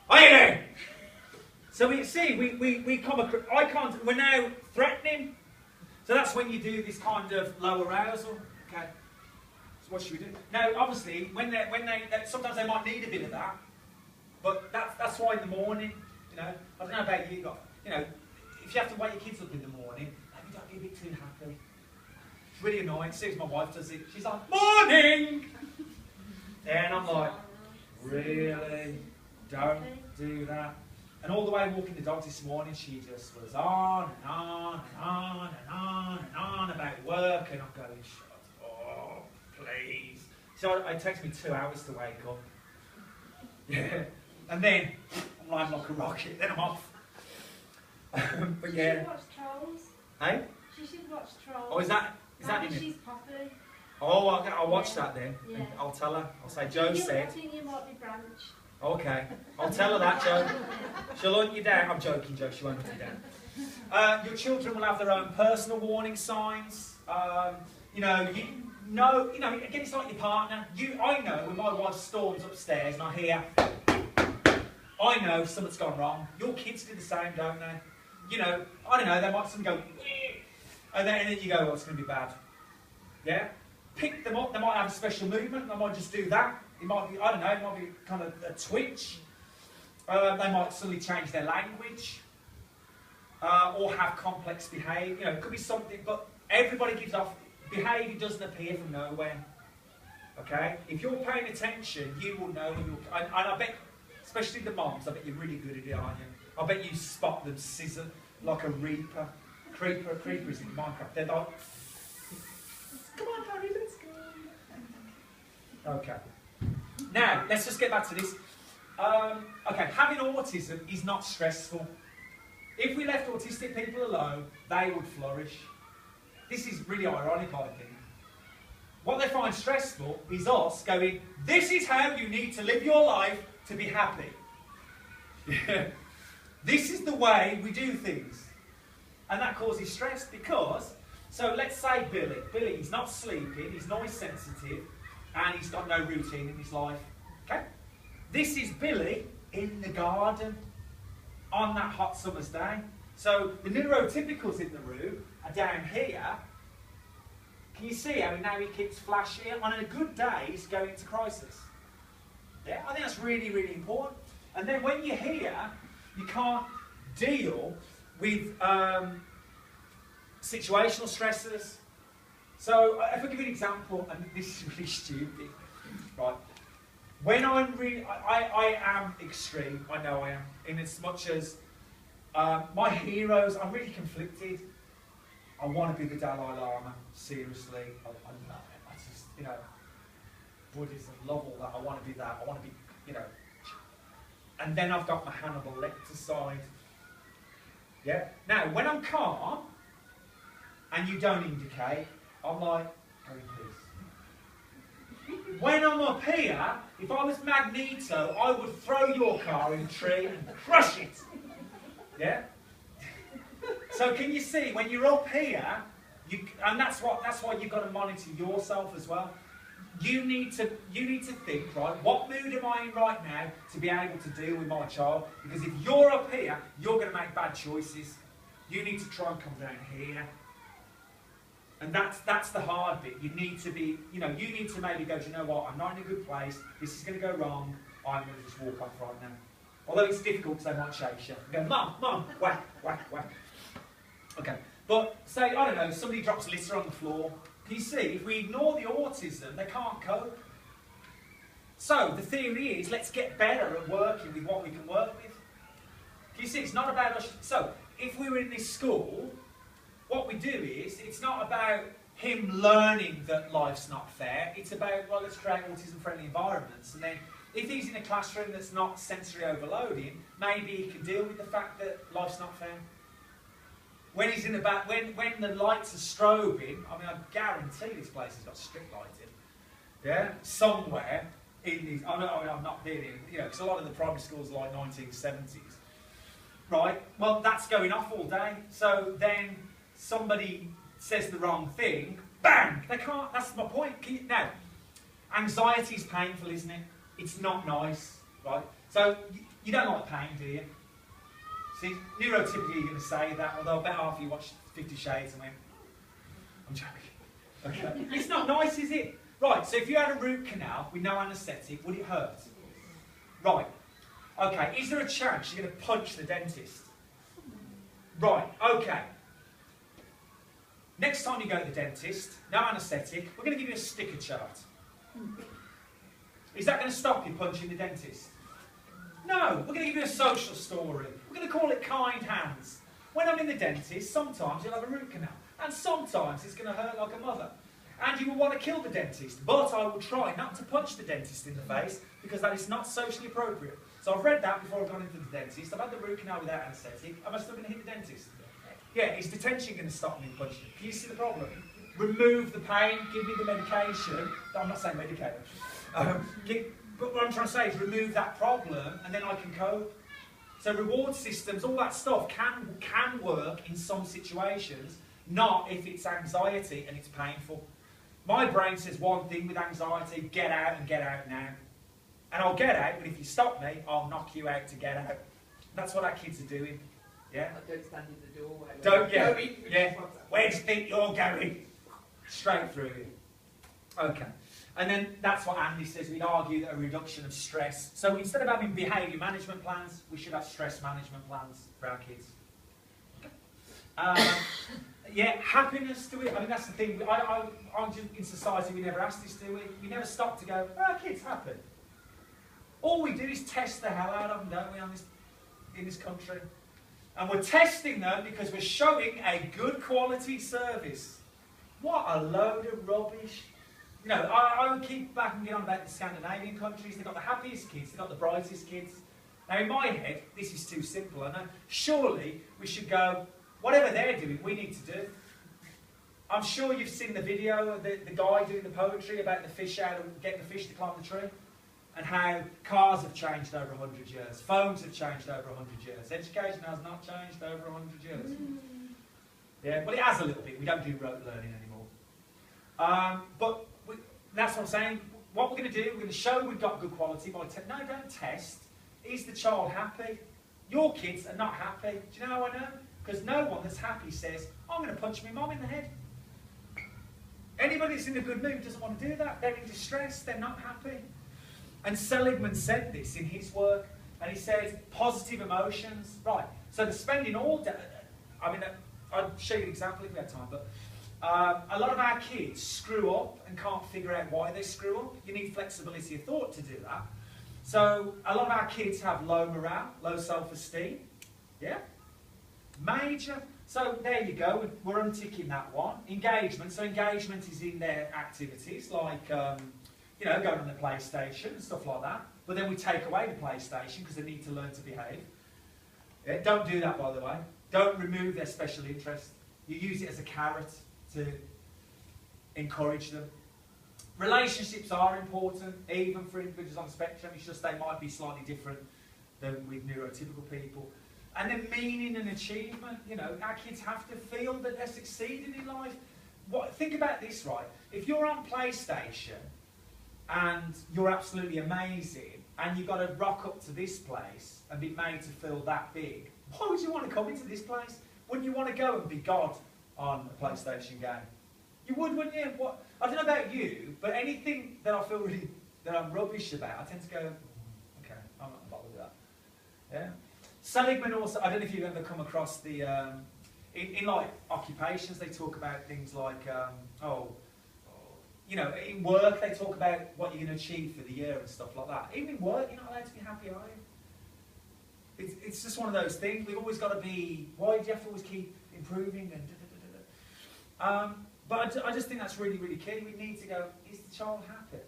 Are you doing? So we see, we come across, we're now threatening. So that's when you do this kind of low arousal. Okay. So what should we do? Now, obviously, sometimes they might need a bit of that, but that's why in the morning, you know, I don't know about you, but, you know, if you have to wake your kids up in the morning, maybe don't be a bit too happy. It's really annoying. As soon as my wife does it, she's like, morning! Yeah, and I'm like, really? Don't do that. And all the way walking the dogs this morning, she just was on and on and on and on and on about work, and I'm going, shut up, please. So it takes me 2 hours to wake up. Yeah. And then I'm lying like a rocket, then I'm off. But yeah. She should watch Trolls. Hey? She should watch Trolls. Oh, is that in it? She's Poppy. Oh, I'll watch that then. Yeah. And I'll tell her. I'll say, Joe said. I think you might be Branch. Okay. I'll tell her that, Joe. She'll hunt you down. I'm joking, Joe. She won't hunt you down. Your children will have their own personal warning signs. You know, again, it's like your partner. I know when my wife storms upstairs and I hear, I know something's gone wrong. Your kids do the same, don't they? You know, I don't know, they might go, and then you go, well, it's going to be bad. Yeah? Pick them up. They might have a special movement. They might just do that. It might be, I don't know, it might be kind of a twitch. They might suddenly change their language. Or have complex behaviour. You know, it could be something, but everybody gives off, behaviour doesn't appear from nowhere. Okay? If you're paying attention, you will know when you're, and I bet, especially the moms, I bet you're really good at it, aren't you? I bet you spot them scissor like a reaper. Creepers in Minecraft. They're like, come on, Harry, let's go. Okay. Now, let's just get back to this. Okay, having autism is not stressful. If we left autistic people alone, they would flourish. This is really ironic, I think. What they find stressful is us going, this is how you need to live your life to be happy. This is the way we do things. And that causes stress because, so let's say Billy, he's not sleeping, he's noise sensitive, and he's got no routine in his life. Okay? This is Billy in the garden on that hot summer's day. So the neurotypicals in the room are down here. Can you see how now he keeps flashing? On a good day, he's going into crisis. Yeah, I think that's really, really important. And then when you're here, you can't deal with situational stressors. So if I give you an example, and this is really stupid, right? When I'm really, I am extreme, I know I am, in as much as my heroes, I'm really conflicted. I want to be the Dalai Lama, seriously. I love it. I just, you know, Buddhism, love all that. I want to be that. I want to be, you know. And then I've got my Hannibal Lecter side. Yeah? Now, when I'm calm, and you don't indicate, I'm like, go in peace. When I'm up here, if I was Magneto, I would throw your car in a tree and crush it. Yeah? So can you see, when you're up here, and that's why you've got to monitor yourself as well. You need to think, right, what mood am I in right now to be able to deal with my child? Because if you're up here, you're going to make bad choices. You need to try and come down here. And that's the hard bit. You need to be, you know, you need to maybe go, do you know what, I'm not in a good place, this is going to go wrong, I'm going to just walk off right now. Although it's difficult because they might chase you. And go, Mum, whack, whack, whack. Okay, but say, I don't know, somebody drops litter on the floor. You see, if we ignore the autism, they can't cope. So the theory is, let's get better at working with what we can work with. You see, it's not about us. So if we were in this school, what we do is, it's not about him learning that life's not fair. It's about, well, let's create autism-friendly environments. And then if he's in a classroom that's not sensory overloading, maybe he can deal with the fact that life's not fair. When he's in the back, when the lights are strobing, I mean, I guarantee this place has got strip lighting. Yeah, somewhere in these. I'm not being, you know, because a lot of the primary schools are like 1970s, right? Well, that's going off all day. So then somebody says the wrong thing, bang! They can't. That's my point. Now, anxiety is painful, isn't it? It's not nice, right? So You don't like pain, do you? See, neurotypically you're going to say that, although I bet half of you watched 50 Shades and went, I'm joking. Okay. It's not nice, is it? Right, so if you had a root canal with no anaesthetic, would it hurt? Right. Okay, is there a chance you're going to punch the dentist? Right, okay. Next time you go to the dentist, no anaesthetic, we're going to give you a sticker chart. Is that going to stop you punching the dentist? No, we're going to give you a social story. We're going to call it kind hands. When I'm in the dentist, sometimes you'll have a root canal. And sometimes it's going to hurt like a mother. And you will want to kill the dentist. But I will try not to punch the dentist in the face because that is not socially appropriate. So I've read that before I've gone into the dentist. I've had the root canal without anaesthetic. Am I still going to hit the dentist? Yeah, is detention going to stop me punching it? Can you see the problem? Remove the pain, give me the medication. I'm not saying medicate. But what I'm trying to say is remove that problem and then I can cope. So reward systems, all that stuff can work in some situations, not if it's anxiety and it's painful. My brain says one thing with anxiety, get out and get out now. And I'll get out, but if you stop me, I'll knock you out to get out. That's what our kids are doing. Yeah? Don't stand in the doorway. Don't get it. Yeah. Where do you think you're going? Straight through you. Okay. And then that's what Andy says. We'd argue that a reduction of stress. So instead of having behaviour management plans, we should have stress management plans for our kids. Yeah, happiness to it. I mean, that's the thing. I'm just, in society, we never ask this, do we? We never stop to go, are our kids happy? All we do is test the hell out of them, don't we, in this country? And we're testing them because we're showing a good quality service. What a load of rubbish. You know, I would keep back and get on about the Scandinavian countries. They've got the happiest kids, they've got the brightest kids. Now, in my head, this is too simple. I know. Surely we should go, whatever they're doing, we need to do. I'm sure you've seen the video of the guy doing the poetry about the fish out and getting the fish to climb the tree. And how cars have changed over 100 years. Phones have changed over 100 years. Education has not changed over 100 years. Yeah, well, it has a little bit. We don't do rote learning anymore. But that's what I'm saying. What we're going to do, we're going to show we've got good quality by no, don't test. Is the child happy? Your kids are not happy. Do you know how I know? Because no one that's happy says, I'm going to punch my mum in the head. Anybody that's in a good mood doesn't want to do that. They're in distress. They're not happy. And Seligman said this in his work, and he said, positive emotions. Right, so they're spending all day, I mean, I'll show you an example if we have time, but a lot of our kids screw up and can't figure out why they screw up. You need flexibility of thought to do that. So a lot of our kids have low morale, low self-esteem. Yeah? Major. So there you go, we're unticking that one. Engagement. So engagement is in their activities, like you know, going on the PlayStation and stuff like that. But then we take away the PlayStation because they need to learn to behave. Yeah? Don't do that, by the way. Don't remove their special interest. You use it as a carrot to encourage them. Relationships are important, even for individuals on the spectrum. It's just they might be slightly different than with neurotypical people. And then meaning and achievement. You know, our kids have to feel that they're succeeding in life. Think about this, right? If you're on PlayStation and you're absolutely amazing, and you've got to rock up to this place and be made to feel that big, why would you want to come into this place? Wouldn't you want to go and be God on a PlayStation game? You would, wouldn't you? What? I don't know about you, but anything that I feel really, that I'm rubbish about, I tend to go, okay, I'm not bothered with that. Yeah? Seligman also, I don't know if you've ever come across the, in like occupations, they talk about things like, you know, in work they talk about what you're going to achieve for the year and stuff like that. Even in work, you're not allowed to be happy, are you? It's just one of those things. We've always got to be, why do you have to always keep improving and But I just think that's really, really key. We need to go, is the child happy?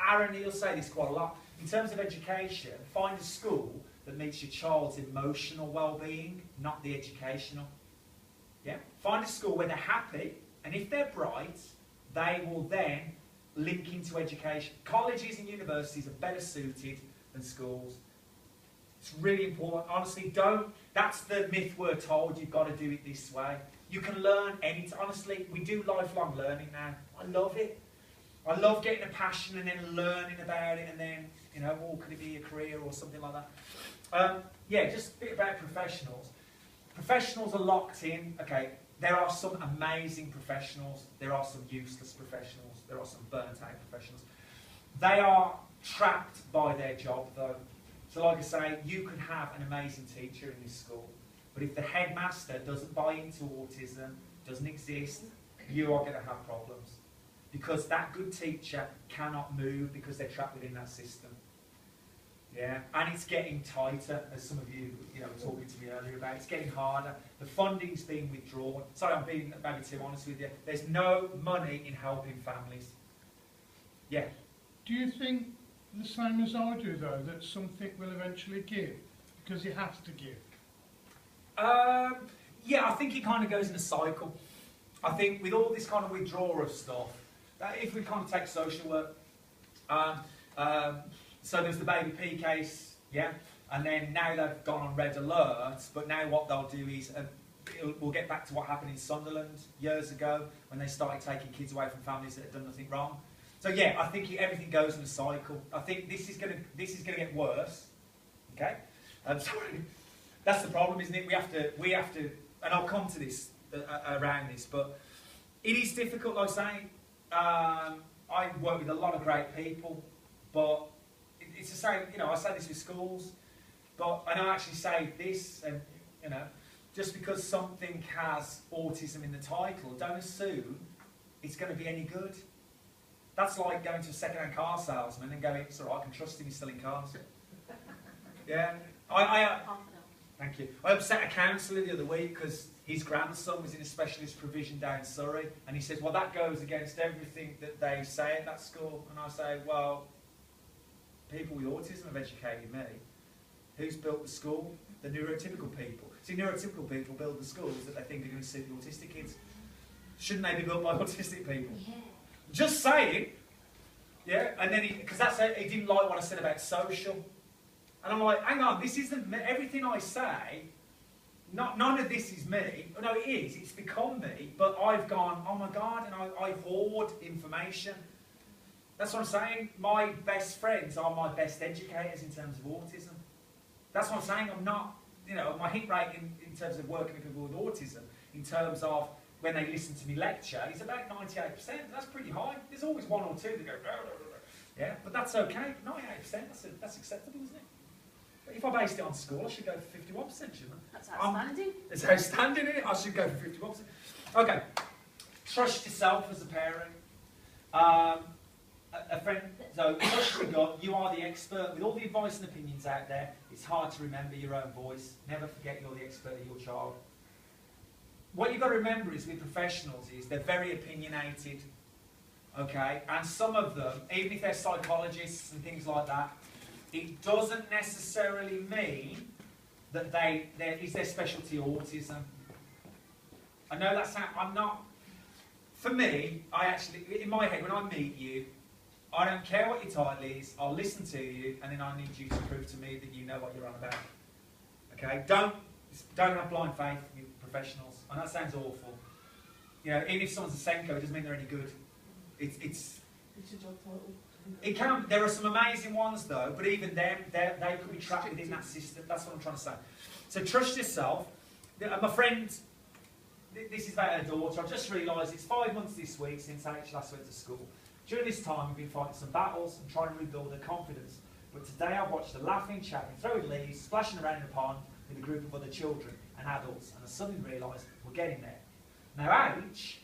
Aaron, he'll say this quite a lot. In terms of education, find a school that meets your child's emotional well-being, not the educational. Yeah? Find a school where they're happy, and if they're bright, they will then link into education. Colleges and universities are better suited than schools. It's really important. Honestly, that's the myth we're told, you've got to do it this way. You can learn anytime. Honestly, we do lifelong learning now. I love it. I love getting a passion and then learning about it and then You know, or could it be a career or something like that? Yeah, just a bit about professionals. Professionals are locked in. Okay, there are some amazing professionals. There are some useless professionals. There are some burnt-out professionals. They are trapped by their job, though. So like I say, you can have an amazing teacher in this school, but if the headmaster doesn't buy into autism, doesn't exist, you are going to have problems. Because that good teacher cannot move because they're trapped within that system. Yeah, and it's getting tighter, as some of you, were talking to me earlier about. It's getting harder. The funding's being withdrawn. Sorry, I'm being maybe too honest with you. There's no money in helping families. Yeah. Do you think the same as I do, though, that something will eventually give? Because it has to give. Yeah, I think it kind of goes in a cycle. I think with all this kind of withdrawal of stuff, if we kind of take social work, so there's the Baby P case, yeah, and then now they've gone on red alert, but now what they'll do is, we'll get back to what happened in Sunderland years ago when they started taking kids away from families that had done nothing wrong. So yeah, I think everything goes in a cycle. I think this is going to get worse. Okay, sorry, that's the problem, isn't it? We have to, and I'll come to this around this, but it is difficult. Like I say, I work with a lot of great people, but it's the same. I say this with schools, and I actually say this, and just because something has autism in the title, don't assume it's going to be any good. That's like going to a second-hand car salesman and going, it's all right, I can trust him, he's selling cars. Yeah. Thank you. I upset a counsellor the other week because his grandson was in a specialist provision down in Surrey, and he says, well, that goes against everything that they say at that school. And I say, well, people with autism have educated me. Who's built the school? The neurotypical people. See, neurotypical people build the schools that they think are going to suit the autistic kids. Shouldn't they be built by autistic people? Yeah. Just saying. Yeah, and then because he didn't like what I said about social. And I'm like, hang on, this isn't me. Everything I say, none of this is me. No, it is. It's become me. But I've gone, oh my God, and I hoard information. That's what I'm saying. My best friends are my best educators in terms of autism. That's what I'm saying. I'm not, my hit rate in terms of working with people with autism, in terms of when they listen to me lecture, is about 98%. That's pretty high. There's always one or two that go, blah, blah, blah. Yeah, but that's okay. 98%, that's acceptable, isn't it? But if I based it on school, I should go for 51%, shouldn't I? That's outstanding. It's outstanding, isn't it? I should go for 51%. Okay. Trust yourself as a parent. A friend, so trust your gut. You are the expert. With all the advice and opinions out there, it's hard to remember your own voice. Never forget you're the expert of your child. What you've got to remember is with professionals is they're very opinionated, okay? And some of them, even if they're psychologists and things like that, it doesn't necessarily mean that is their specialty autism. I know that's how, I'm not, for me, I actually, in my head, when I meet you, I don't care what your title is, I'll listen to you, and then I need you to prove to me that you know what you're on about. Okay? Don't have blind faith with professionals. And that sounds awful. Even if someone's a Senko, it doesn't mean they're any good. It's your job title. It can. There are some amazing ones though, but even them, they could be trapped within that system. That's what I'm trying to say. So trust yourself. My friend, this is about her daughter. I've just realised it's 5 months this week since H last went to school. During this time, we've been fighting some battles and trying to rebuild her confidence. But today I watched her laughing, chatting, throwing leaves, splashing around in a pond with a group of other children and adults, and I suddenly realised we're getting there. Now H,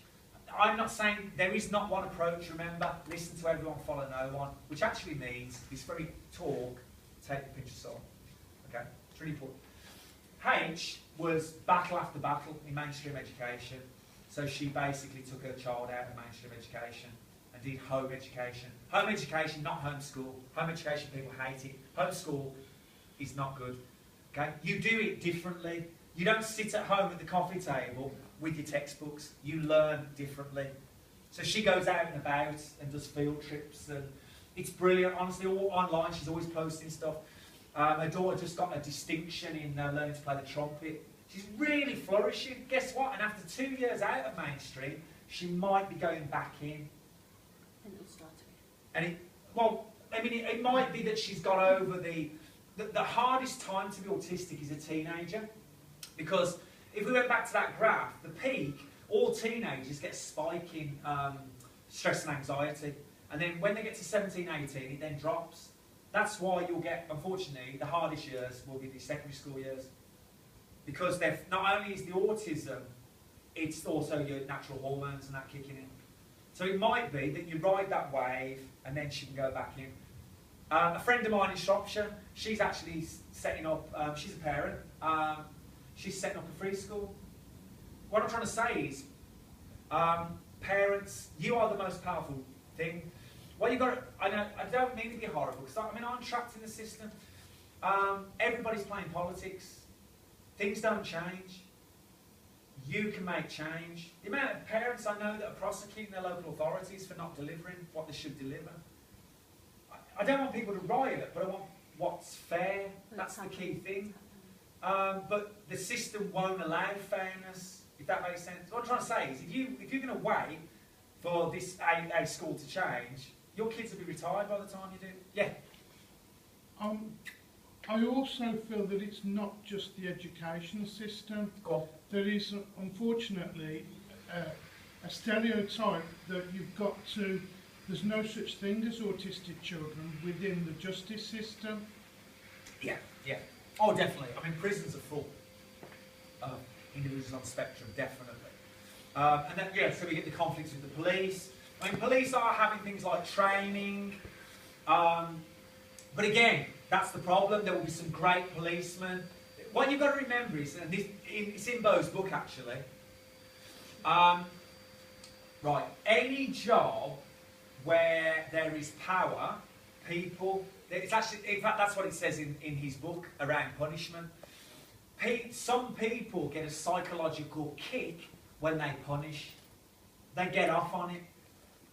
I'm not saying there is not one approach, remember, listen to everyone, follow no one, which actually means this very talk, take a pinch of salt. Okay, it's really important. H was battle after battle in mainstream education, so she basically took her child out of mainstream education and did home education. Home education, not homeschool. Home education, people hate it. Homeschool is not good. Okay, you do it differently. You don't sit at home at the coffee table with your textbooks. You learn differently. So she goes out and about and does field trips, and it's brilliant. Honestly, all online, she's always posting stuff. Her daughter just got a distinction in learning to play the trumpet. She's really flourishing. Guess what? And after 2 years out of mainstream, she might be going back in. And it'll start again. And well, I mean, it might be that she's got over the hardest time to be autistic is a teenager. Because if we went back to that graph, the peak, all teenagers get a spike in stress and anxiety. And then when they get to 17, 18, it then drops. That's why you'll get, unfortunately, the hardest years will be the secondary school years. Because not only is the autism, it's also your natural hormones and that kicking in. So it might be that you ride that wave and then she can go back in. A friend of mine in Shropshire, she's actually setting up, she's a parent, she's setting up a free school. What I'm trying to say is, parents, you are the most powerful thing. Well, you've got to, I don't mean to be horrible, because I mean, I'm trapped in the system. Everybody's playing politics. Things don't change. You can make change. The amount of parents I know that are prosecuting their local authorities for not delivering what they should deliver. I don't want people to riot, but I want what's fair. That's the key thing. But the system won't allow fairness, if that makes sense. What I'm trying to say is, if you're going to wait for this a school to change, your kids will be retired by the time you do. Yeah. I also feel that it's not just the education system. Go on. There is, unfortunately, a stereotype that you've got to, there's no such thing as autistic children within the justice system. Yeah, yeah. Oh, definitely. I mean, prisons are full of individuals on the spectrum, definitely. And then, yeah, so we get the conflicts with the police. I mean, police are having things like training. But again, that's the problem. There will be some great policemen. What you've got to remember is, and it's in Bo's book actually, right, any job where there is power, people, it's actually, in fact, that's what it says in his book around punishment. Some people get a psychological kick when they punish. They get off on it.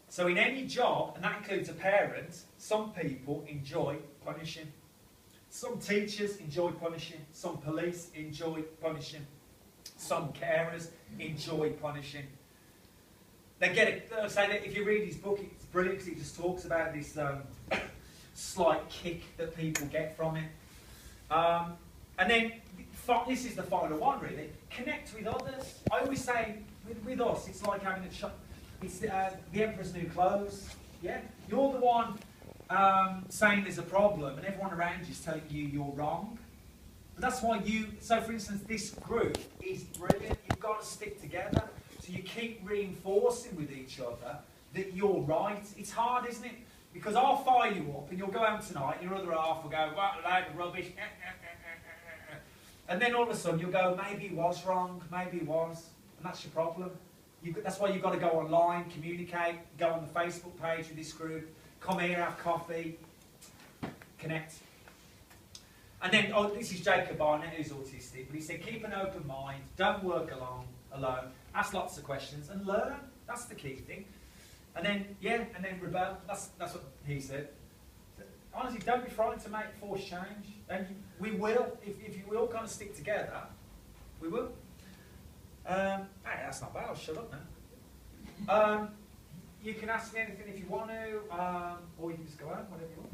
So in any job, and that includes a parent, some people enjoy punishing. Some teachers enjoy punishing. Some police enjoy punishing. Some carers enjoy punishing. They get it. Say that if you read his book, it's brilliant because he just talks about this slight kick that people get from it. And then this is the final one, really. Connect with others. I always say with us, it's like having a shop. It's the Emperor's New Clothes. Yeah, you're the one saying there's a problem, and everyone around you is telling you you're wrong. But that's why so for instance, this group is brilliant. You've got to stick together. So you keep reinforcing with each other that you're right. It's hard, isn't it? Because I'll fire you up, and you'll go home tonight, and your other half will go, what a load of rubbish. And then all of a sudden you'll go, maybe he was wrong, maybe he was. And that's your problem. That's why you've got to go online, communicate, go on the Facebook page with this group, come here, have coffee, connect. And then, this is Jacob Barnett, who's autistic, but he said, keep an open mind, don't work alone, ask lots of questions, and learn. That's the key thing. And then, and then rebel. That's what he said. Honestly, don't be frightened to make forced change. And we will, if you all kind of stick together, we will. Hey, that's not bad, I'll shut up now. You can ask me anything if you want to, or you can just go home, whatever you want.